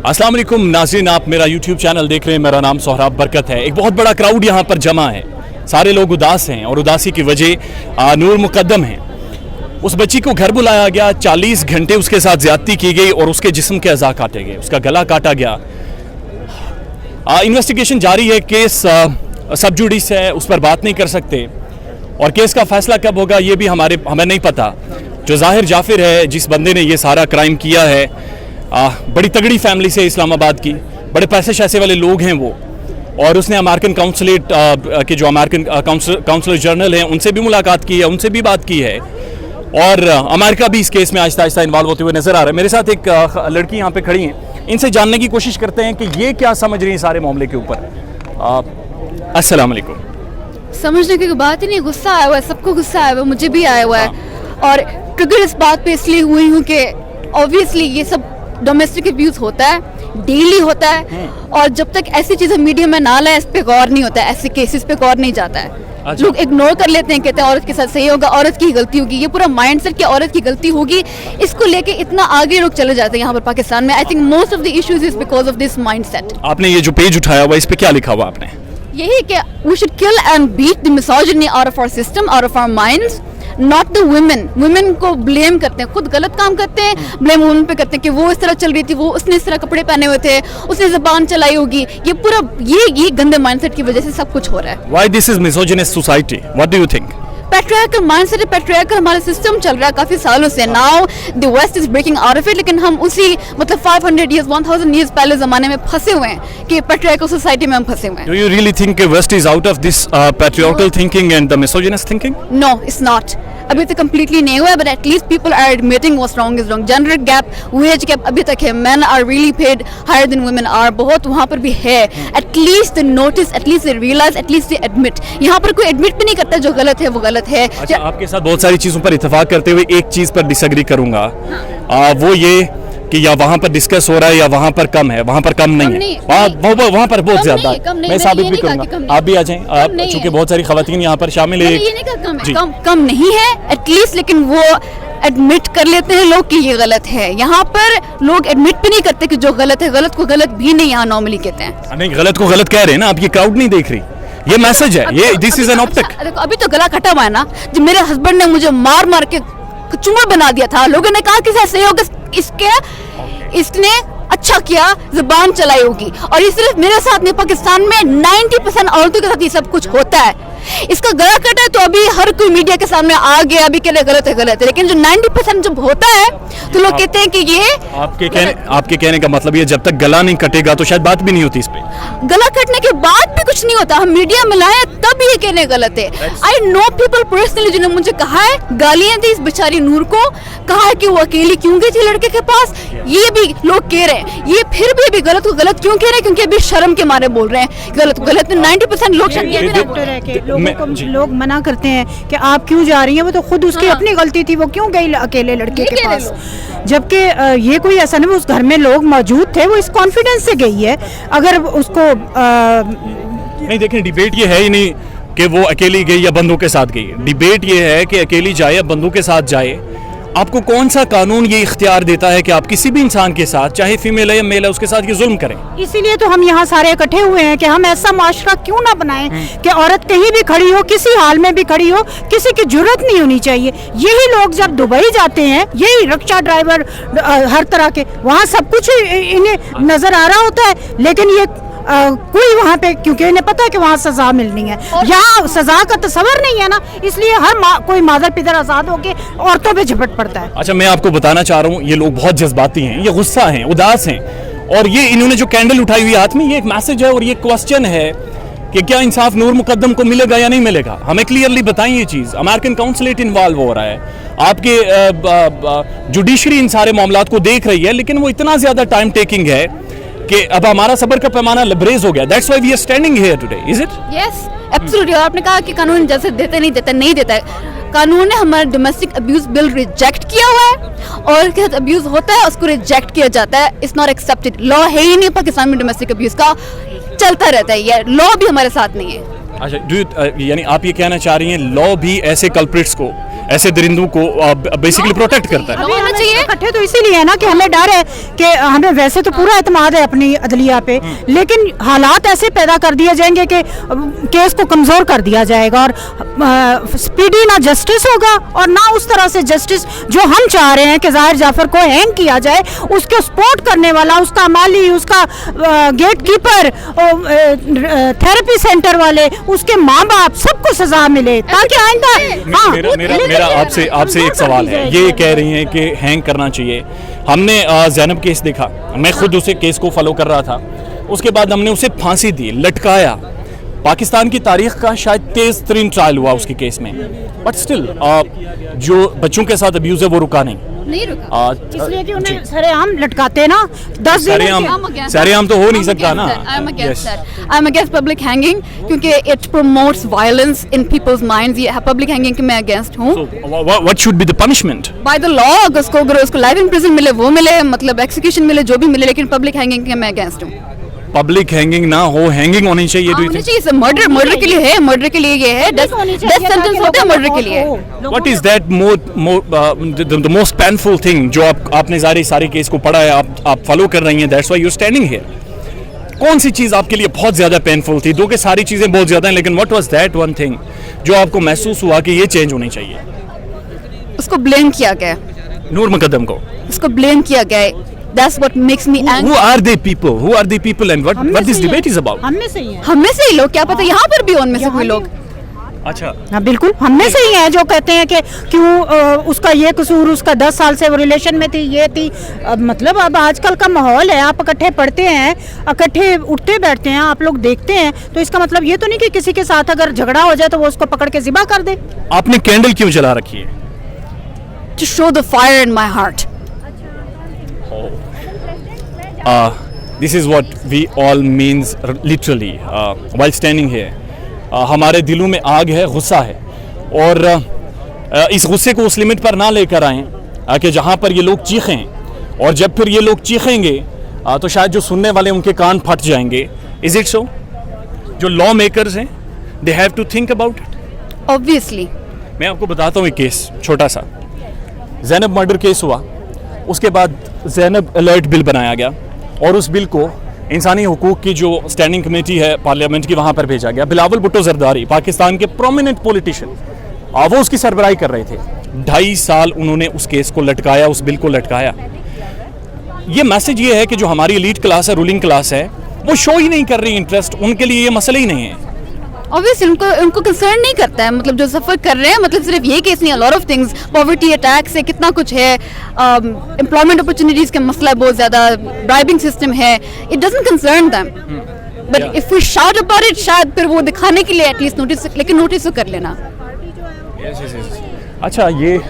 अस्सलाम वालेकुम नाज़रीन, आप मेरा YouTube चैनल देख रहे हैं। मेरा नाम सोहराब बरकत है। एक बहुत बड़ा क्राउड यहाँ पर जमा है। सारे लोग उदास हैं और उदासी की वजह नूर मुकद्दम है। उस बच्ची को घर बुलाया गया, 40 घंटे उसके साथ ज़्यादती की गई और उसके जिस्म के अज़ा काटे गए, उसका गला काटा गया। इन्वेस्टिगेशन जारी है, केस सब जुडिस है, उस पर बात नहीं कर सकते और केस का फैसला कब होगा ये भी हमें नहीं पता। जो ज़ाहिर जाफिर है, जिस बंदे ने ये सारा क्राइम किया है, बड़ी तगड़ी फैमिली से इस्लामाबाद की, बड़े पैसे शैसे वाले लोग हैं वो, और उसने अमेरिकन काउंसलेट के जो अमेरिकन काउंसलर जनरल हैं उनसे भी मुलाकात की है, उनसे भी बात की है और अमेरिका भी इस केस में आहिस्ता आहिस्ता इन्वॉल्व होते हुए नज़र आ रहा है। मेरे साथ एक लड़की यहाँ पे खड़ी हैं, इनसे जानने की कोशिश करते हैं कि ये क्या समझ रही हैं सारे मामले के ऊपर। अस्सलाम वालेकुम। समझने की बात ही नहीं, गुस्सा आया हुआ है, सबको गुस्सा आया हुआ है, मुझे भी आया हुआ है और ट्रिगर इस बात पे इसलिए हुई हूँ कि ऑब्वियसली ये सब डोमेस्टिक अब्यूज होता है, डेली होता है और जब तक ऐसी चीज़ें मीडिया में ना लाए इस पे गौर नहीं होता है, ऐसे केसेस पे गौर नहीं जाता है। अच्छा। लोग इग्नोर कर लेते हैं, कहते हैं औरत के साथ सही होगा, औरत की गलती होगी, ये पूरा माइंडसेट कि औरत की गलती होगी, इसको लेके इतना आगे लोग चले जाते हैं यहाँ पर पाकिस्तान में। I think most of the issues is because of this mindset. आपने ये जो पेज उठाया हुआ इस पे क्या लिखा हुआ आपने? यही कि we should kill and beat the misogyny out of our system, out of our minds, not the women. Women को ब्लेम करते हैं, खुद गलत काम करते हैं, ब्लेम वुमेन पे करते हैं कि वो इस तरह चल रही थी, वो उसने इस तरह कपड़े पहने हुए थे, उसने ज़बान चलाई होगी। ये पूरा ये गंदे माइंडसेट की वजह से सब कुछ हो रहा है। Why this is misogynist society? What do you think? Patriarchal mindset, patriarchal हमारा सिस्टम चल रहा है काफ़ी सालों से। Now the west is breaking out of it, लेकिन हम उसी मतलब 500 years 1000 years पहले ज़माने में फंसे हुए हैं कि पैट्रियार्कल सोसाइटी में हम फंसे हुए हैं। Do you really think the West is out of this patriarchal thinking and the misogynist thinking? No, it's not. अभी तक completely नहीं हुआ है, but at least people are admitting what's wrong is wrong. Gender gap, wage gap अभी तक है, men are really paid higher than women are, बहुत वहाँ पर भी है। At least they notice, at least they realize, at least they admit. यहाँ पर कोई admit भी नहीं करता जो गलत है वो गलत है। अच्छा, आपके साथ बहुत सारी चीज़ों पर इत्तेफाक करते हुए एक चीज़ पर डिसएग्री करूँगा, वो ये कि या वहाँ पर डिस्कस हो रहा है या वहाँ पर कम है, वहाँ पर कम नहीं है, वहाँ पर बहुत ज़्यादा है। मैं साबित भी करूँगा, आप भी आ जाएं, आप चूँकि बहुत सारी खवातीन यहाँ पर शामिल है। ये नहीं कहा कम नहीं है एटलीस्ट, लेकिन वो एडमिट कर लेते हैं लोग कि ये गलत है। यहाँ पर लोग एडमिट भी नहीं करते कि जो गलत है, गलत को गलत भी नहीं यहाँ नॉर्मली कहते हैं। नहीं, गलत को गलत कह रहे हैं ना आप, ये क्राउड नहीं देख रही, ये मैसेज है, ये दिस इज एन ऑप्टिक। देखो अभी तो गला कटा हुआ है ना, जब मेरे हस्बैंड ने मुझे मार मार के चुम्मा बना दिया था, लोगों ने कहा कि सही होगा, इसने अच्छा किया, जुबान चलाई होगी। और ये सिर्फ मेरे साथ नहीं, पाकिस्तान में 90% औरतों के साथ ये सब कुछ होता है। इसका गला कटा है तो अभी हर कोई मीडिया के सामने आ गया, अभी कह रहे गलत है, लेकिन जो 90% जब होता है तो लोग कहते हैं कि ये आपके कहने का मतलब ये जब तक गला नहीं कटेगा तो शायद बात भी नहीं होती इस पे। गला कटने के बाद भी कुछ नहीं होता, हम मीडिया में लाए तब ये कहने गलत है। आई नो पीपल पर्सनली जिन्होंने मुझे कहा है, गालियां दी इस बेचारी नूर को, कहा है कि वो अकेली क्यों गई थी लड़के के पास। ये भी लोग कह रहे हैं, ये फिर भी गलत को गलत क्यों कह रहे हैं, क्योंकि अभी शर्म के मारे बोल रहे हैं गलत को गलत। 90% लोग मना करते हैं कि आप क्यों जा रही हैं, वो तो खुद उसकी अपनी गलती थी, वो क्यों गई अकेले लड़के के पास, जबकि ये कोई ऐसा नहीं, उस घर में लोग मौजूद थे, वो इस कॉन्फिडेंस से गई है। अगर उसको नहीं, देखें डिबेट ये है ही नहीं कि वो अकेली गई या बंदों के साथ गई, डिबेट ये है कि अकेली जाए या बंदों के साथ जाए। आपको कौन सा कानून ये इख्तियार देता है कि आप किसी भी इंसान के साथ, चाहे फीमेल है या मेल है, उसके साथ ये जुल्म करें? इसीलिए तो हम यहाँ सारे इकट्ठे हुए हैं कि हम ऐसा माशरा क्यों ना बनाएं कि औरत कहीं भी खड़ी हो, किसी हाल में भी खड़ी हो, किसी की जुर्रत नहीं होनी चाहिए। यही लोग जब दुबई जाते हैं, यही रिक्शा ड्राइवर हर तरह के, वहाँ सब कुछ इन्हें नजर आ रहा होता है, लेकिन ये कोई वहाँ पे, क्योंकि इन्हें पता है कि वहाँ सजा मिलनी है, यहाँ सजा का तस्वर नहीं है ना, इसलिए हर कोई मादर पिदर आजाद होके औरतों पे झपट पड़ता है। अच्छा, मैं आपको बताना चाह रहा हूँ, ये लोग बहुत जज्बाती हैं, ये गुस्सा हैं, उदास हैं, और ये इन्होंने जो कैंडल उठाई हुई हाथ में, ये एक मैसेज है और ये क्वेश्चन है कि क्या इंसाफ नूर मुकद्दम को मिलेगा या नहीं मिलेगा। हमें क्लियरली बताएं ये चीज़। अमेरिकन काउंसलेट इन्वॉल्व हो रहा है, आपके जुडिशरी इन सारे मामलात को देख रही है, लेकिन वो इतना ज़्यादा टाइम टेकिंग है कि अब हमारा सब्र का पैमाना लबरेज हो गया। That's why we are standing here today, is it? Yes, absolutely। और आपने कहा कि कानून जैसे देते नहीं देता है, कानून ने हमारा डोमेस्टिक अब्यूज बिल रिजेक्ट किया हुआ है, और के साथ अब्यूज होता है उसको रिजेक्ट किया जाता है। इट्स नॉट एक्सेप्टेड, लॉ है ही नहीं पाकिस्तान में डोमेस्टिक अब्यूज का, चलता रहता है, ये लॉ भी हमारे साथ नहीं है। अच्छा, यानी आप ये कहना चाह रही हैं लॉ भी ऐसे कल्प्रिट्स को, ऐसे दरिंदों को बेसिकली प्रोटेक्ट करता है? होना चाहिए। इकट्ठे तो इसीलिए है ना कि हमें डर है कि हमें वैसे तो पूरा एतमाद है अपनी अदलिया पे, लेकिन हालात ऐसे पैदा कर दिए जाएंगे कि केस को कमज़ोर कर दिया जाएगा और स्पीडी ना जस्टिस होगा और ना उस तरह से जस्टिस जो हम चाह रहे हैं कि ज़ाहिर जाफर को हैंग किया जाए, उसको सपोर्ट करने वाला, उसका माली, उसका गेट कीपर, थेरेपी सेंटर वाले, उसके माँ बाप, सबको सजा मिले ताकि आइंदा। मेरा आपसे एक सवाल है, ये कह रही हैं कि हैंग करना चाहिए। हमने ज़ैनब केस देखा, मैं खुद उसे केस को फॉलो कर रहा था, उसके बाद हमने उसे फांसी दी, लटकाया। पाकिस्तान की तारीख का शायद तेज तरीन ट्रायल हुआ उसके केस में, बट स्टिल जो बच्चों के साथ अब्यूज है वो रुका नहीं रुका, इसलिए कि उन्हें सरेआम लटकाते हैं ना 10 दिन। सरेआम तो हो नहीं सकता ना। I am against public hanging क्योंकि it promotes violence in people's minds. ये पब्लिक हैंगिंग के मैं अगेंस्ट हूँ। What should be the punishment? By the law, अगर उसको लाइफ इन प्रिजन मिले वो मिले, मतलब एक्सिक्यूशन मिले, जो भी मिले, लेकिन पब्लिक हैंगिंग के मैं अगेंस्ट हूँ। पब्लिक हैंगिंग ना हो, हैंगिंग होनी चाहिए। होनी चाहिए। मर्डर के लिए है, मर्डर के लिए ये है, डेथ सेंटेंस होता है मर्डर के लिए। What is that the most painful thing जो आपने सारे केस को पढ़ा है, आप फॉलो कर रही हैं, that's why you're standing here. कौन सी चीज़ आपके लिए बहुत ज़्यादा पेनफुल थी? दो के सारी चीज़ें बहुत ज़्यादा हैं, लेकिन what was that one thing जो आपको महसूस हुआ कि ये चेंज होनी चाहिए? उसको ब्लेम किया गया, नूर मुकद्दम को उसको ब्लेम किया गया। That's what makes me angry. Who are they people? Who are the people and what this debate is about? हम में से ही हैं। हम में से ही लोग, क्या पता यहाँ पर भी हो उनमें से कोई लोग। अच्छा, हाँ बिल्कुल, हम में से ही हैं जो कहते हैं कि क्यों उसका ये कसूर, उसका 10 साल से वो रिलेशन में थी, ये थी। मतलब अब आजकल का माहौल है, आप इकट्ठे पढ़ते हैं, इकट्ठे उठते बैठते हैं, आप लोग देखते हैं, तो इसका मतलब ये तो नहीं कि किसी के साथ अगर झगड़ा हो जाए तो वो उसको पकड़ के ज़िबा कर दे। आपने कैंडल क्यों जला रखी है? To show the fire in my heart. This is what we all means literally while standing here. हमारे दिलों में आग है, गुस्सा है, और इस गुस्से को उस लिमिट पर ना लेकर आएं कि जहाँ पर ये लोग चीखें, और जब फिर ये लोग चीखेंगे तो शायद जो सुनने वाले उनके कान फट जाएंगे। Is it so? जो लॉ मेकर्स हैं, they have to think about it. Obviously. मैं आपको बताता हूँ एक केस छोटा सा। ज़ैनब मर्डर केस हुआ, उसके बाद ज़ैनब अलर्ट बिल बनाया गया, और उस बिल को इंसानी हुकूक की जो स्टैंडिंग कमेटी है पार्लियामेंट की, वहाँ पर भेजा गया। बिलावल भुट्टो जरदारी, पाकिस्तान के प्रोमिनेंट पॉलिटिशियन, वो उसकी सरबराही कर रहे थे। 2.5 साल उन्होंने उस केस को लटकाया, उस बिल को लटकाया। ये मैसेज ये है कि जो हमारी एलीट क्लास है, रूलिंग क्लास है, वो शो ही नहीं कर रही इंटरेस्ट, उनके लिए ये मसला ही नहीं है। Obviously उनको कंसर्न नहीं करता है, मतलब जो सफ़र कर रहे हैं, मतलब सिर्फ ये केस नहीं, lot of things, poverty attacks है, कितना कुछ है, एम्प्लॉयमेंट अपॉर्चुनिटीज़ का मसला है बहुत ज़्यादा, ब्राइबिंग सिस्टम है, it doesn't concern them. But if we shout about it, शायद फिर वो दिखाने के लिए एटलीस्ट नोटिस, लेकिन नोटिस तो कर लेना। अच्छा, ये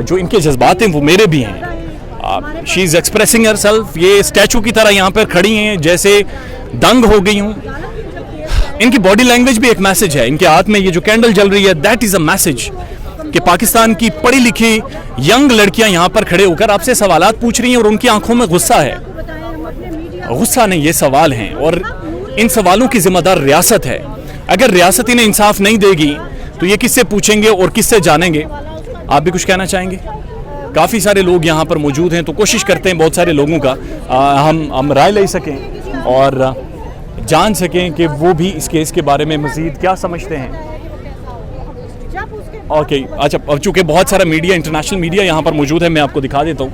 जो इनके जज्बात हैं वो मेरे भी हैं। शी इज़ एक्सप्रेसिंग हरसेल्फ, ये स्टैचू की तरह यहाँ पर खड़ी हैं, जैसे दंग हो गई हूँ। इनकी बॉडी लैंग्वेज भी एक मैसेज है, इनके हाथ में ये जो कैंडल जल रही है, दैट इज़ अ मैसेज कि पाकिस्तान की पढ़ी लिखी यंग लड़कियां यहाँ पर खड़े होकर आपसे सवालात पूछ रही हैं, और उनकी आंखों में गुस्सा है। गुस्सा नहीं, ये सवाल हैं, और इन सवालों की जिम्मेदार रियासत है। अगर रियासत इन्हें इंसाफ नहीं देगी तो ये किससे पूछेंगे और किससे जानेंगे? आप भी कुछ कहना चाहेंगे? काफ़ी सारे लोग यहाँ पर मौजूद हैं, तो कोशिश करते हैं बहुत सारे लोगों का हम राय ले सकें और जान सकें कि वो भी इस केस के बारे में मज़ीद क्या समझते हैं। ओके, अच्छा, अब चूँकि बहुत सारा मीडिया, इंटरनेशनल मीडिया यहाँ पर मौजूद है, मैं आपको दिखा देता हूँ।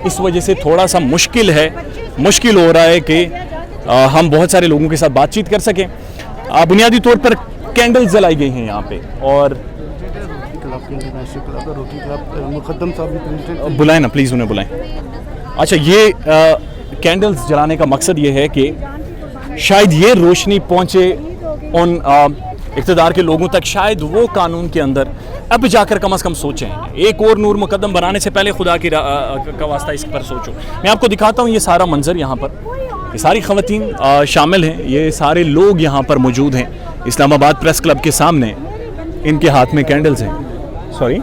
इस वजह से थोड़ा सा मुश्किल हो रहा है कि हम बहुत सारे लोगों के साथ बातचीत कर सकें। बुनियादी तौर पर कैंडल्स जलाई गई हैं यहाँ पे, और बुलाएं ना प्लीज़, उन्हें बुलाएं। अच्छा, ये कैंडल्स जलाने का मकसद ये है कि शायद ये रोशनी पहुँचे उन इक़्तिदार के लोगों तक, शायद वो कानून के अंदर अब जाकर कम से कम सोचें। एक और नूर मुकद्दम बनाने से पहले खुदा की का वास्ता इस पर सोचो। मैं आपको दिखाता हूँ ये सारा मंजर, यहाँ पर ये सारी ख़वातीन शामिल हैं, ये सारे लोग यहाँ पर मौजूद हैं इस्लामाबाद प्रेस क्लब के सामने। इनके हाथ में कैंडल्स हैं। सॉरी,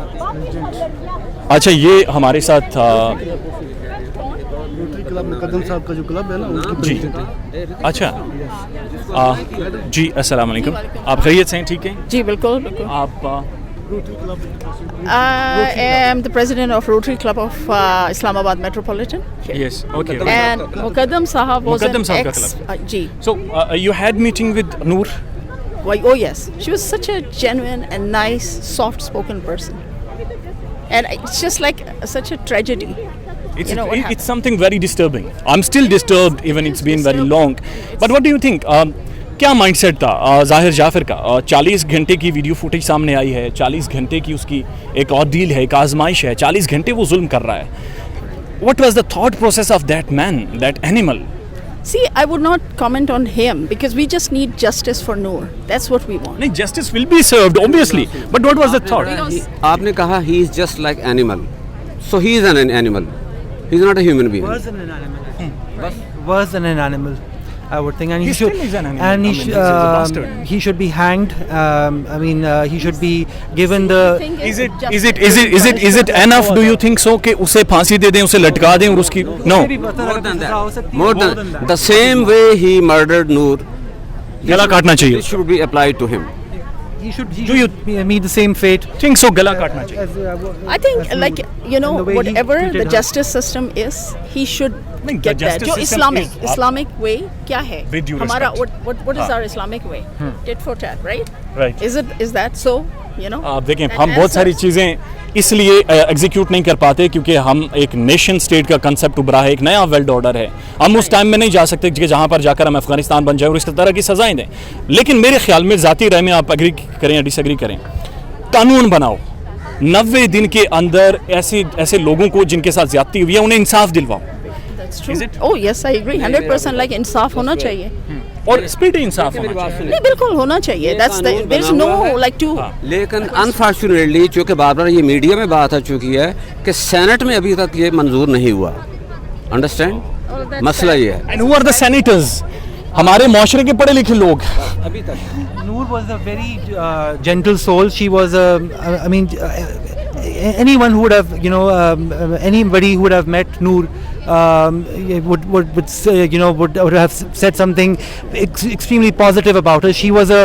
अच्छा, ये हमारे साथ रोटरी क्लब मुकद्दम साहब का जो क्लब है ना उसकी जी प्रेसिडेंट है। अच्छा जी, अस्सलाम वालेकुम, आप खैरियत से हैं? ठीक है जी बिल्कुल बिल्कुल। आप I am the president of Rotary Club of Islamabad Metropolitan. Yes okay And Mukaddam Sahab was Mukaddam an Sahab ka ex. club. Ji. So you had meeting with Noor? Why, oh yes, she was such a genuine and nice, soft-spoken person. And it's just like such a tragedy. It's, You know what it's happened? something very disturbing. I'm still disturbed even it's been very long. But what do you think? क्या mindset था ज़ाहिर जाफिर का? 40 घंटे की video footage सामने आई है, 40 घंटे की उसकी एक और डील है, एक आजमाइश है, 40 घंटे वो जुल्म कर रहा है. What was the thought process of that man, that animal? See, I would not comment on him because we just need justice for Noor. That's what we want. नहीं, justice will be served obviously, but what was the thought? आपने कहा he is just like animal, so he is an animal. He is not a human being. Worse than an animal. Worse than an animal, I would think. And He he should. still is an animal. And I mean, he's a bastard. he should be hanged. I mean, he should be given the. Is it enough? Do you think so कि उसे फांसी दे दें, उसे लटका दें और उसकी no? More than that. More than the same way he murdered Noor. गला काटना चाहिए. This should be applied to him. He should. He Do you- should meet the same fate. Think so? गला काटना चाहिए. As, I think, like, you know, the way he whatever treated the her. justice system is, he should नहीं, the get that. justice जो system is- Islamic way क्या है? With due हमारा respect. what is हाँ. our Islamic way? Tit for tat, right? Right. Is that so? You know. आप देखें, And हम as बहुत सारी such- चीज़ें इसलिए एग्जीक्यूट नहीं कर पाते क्योंकि हम एक नेशन स्टेट का कंसेप्ट उभरा है, एक नया वर्ल्ड ऑर्डर है. हम उस टाइम में नहीं जा सकते कि जहाँ पर जाकर हम अफगानिस्तान बन जाए और इस तरह की सजाएं दें. लेकिन मेरे ख्याल में ज़ाती राय में आप एग्री करें या डिसएग्री करें, कानून बनाओ, 90 दिन के अंदर ऐसे लोगों को जिनके साथ ज्यादती हुई है उन्हें इंसाफ दिलवाओ. That's true. Is it? Oh yes, I agree. 100% like इंसाफ होना चाहिए. और स्पीड इंसाफ होना चाहिए. नहीं बिल्कुल होना चाहिए. That's the. There is no like to. लेकिन अनफॉर्चुनेटली चूँकि बार बार ये मीडिया में बात आ चुकी है कि सेनेट में अभी तक ये मंजूर नहीं हुआ. अंडरस्टैंड? मसला ये है. And who are the senators? हमारे माशरे के पढ़े लिखे लोग. अभी तक Noor was a very gentle soul. She was I mean, anyone who would have, you know, anybody who would have met Noor would say, you know, would have said something extremely positive about her. She was a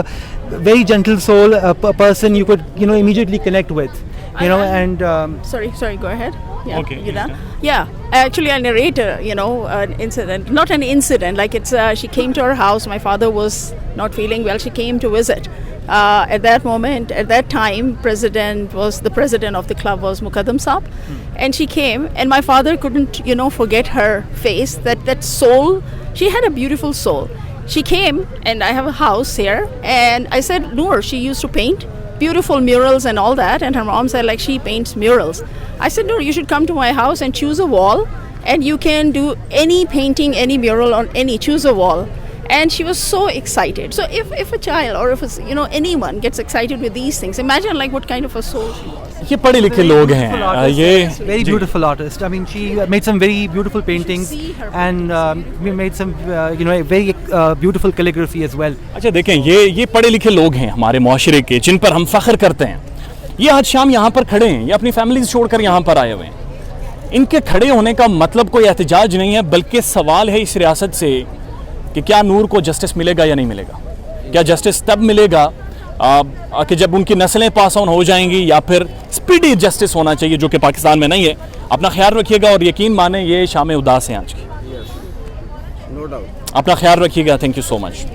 very gentle soul, a person you could, you know, immediately connect with, you know, and Sorry, go ahead. Yeah, Okay, you done? okay. Yeah, actually I narrate, you know, an incident. Not an incident, like it's, she came to our house, my father was not feeling well, she came to visit. At that moment, at that time, the president of the club was Mukaddam Sahab. And she came, and my father couldn't, you know, forget her face, that soul. She had a beautiful soul. She came, and I have a house here, and I said, Noor, she used to paint beautiful murals and all that, and her mom said like she paints murals. I said, no, you should come to my house and choose a wall, and you can do any painting, any mural on choose a wall. And she was so excited. So if a child or if it's, you know, anyone gets excited with these things, imagine like what kind of a soul she was. ये पढ़े लिखे लोग हैं. ये very ji. beautiful artist. I mean, she made some very beautiful paintings, see her and we made some, you know, very beautiful calligraphy as well. अच्छा देखें, ये पढ़े लिखे लोग हैं हमारे माशरे के जिन पर हम फख्र करते हैं. ये आज शाम यहाँ पर खड़े हैं, ये अपनी फैमिलीज छोड़कर यहाँ पर आए हुए हैं. इनके खड़े होने का मतलब कोई एहतजाज नहीं है, बल्कि सवाल है इस रियासत से कि क्या नूर को जस्टिस मिलेगा या नहीं मिलेगा. क्या जस्टिस तब मिलेगा कि जब उनकी नस्लें पास ऑन हो जाएंगी, या फिर स्पीडी जस्टिस होना चाहिए जो कि पाकिस्तान में नहीं है. अपना ख्याल रखिएगा और यकीन माने ये शाम उदास है आज की. No doubt. अपना ख्याल रखिएगा. Thank you so much.